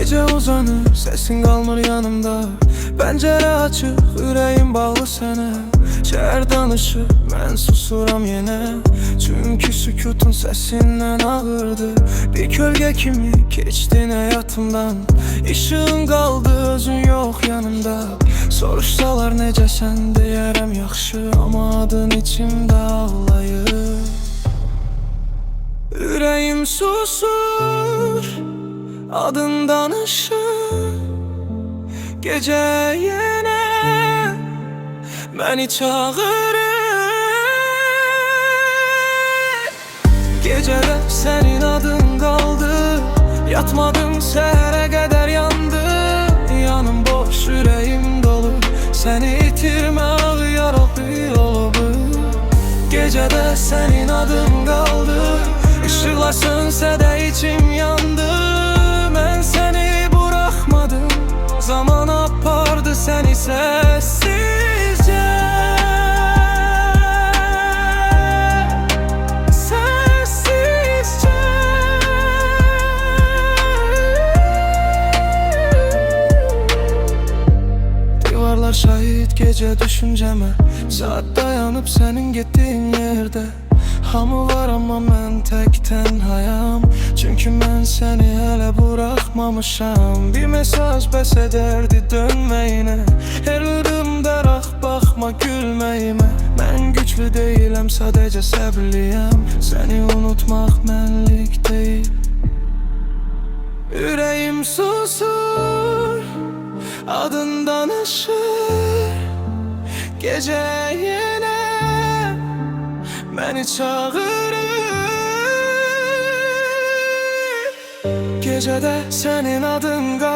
Gece uzanır, sesin kalmır yanımda. Pencere açık, yüreğim bağlı sene. Şehir danışır, mən susuram yenə. Çünkü sükutun sesinden ağırdı. Bir kölge kimi keçdin həyatımdan. İşığın qaldı, özün yok yanımda. Soruşsalar necəsən deyərəm yaxşı. Ama adın içimdə ağlayır. Yüreğim susur, adın danışır. Gece yenə məni çağırır. Gecədə sənin adın qaldı. Yatmadım, səhərə qədər yandı. Yanım boş, yüreğim dolu. Səni itirmək yaralı olub. Gecədə sənin adın qaldı. Işıqlar sönsə də içim yandı. Mən səni buraxmadım. Zaman apardı səni səssizcə. Səssizcə. Divarlar şahit gece düşüncəmə. Saat dayanıp senin gittiğin yerde. Hamı var ama mən tək tənhayam. Çünkü mən səni hələ buraxmamışam. Bir mesaj bəs edərdi dönməyinə. Eririm dəraq baxma gülməyimə. Mən güclü deyiləm, sadəcə səbrliyəm. Səni unutmaq mənlik deyil. Yüreğim susur, adın danışır. Gece yenə məni çağırır. Gecədə sənin adın qalır.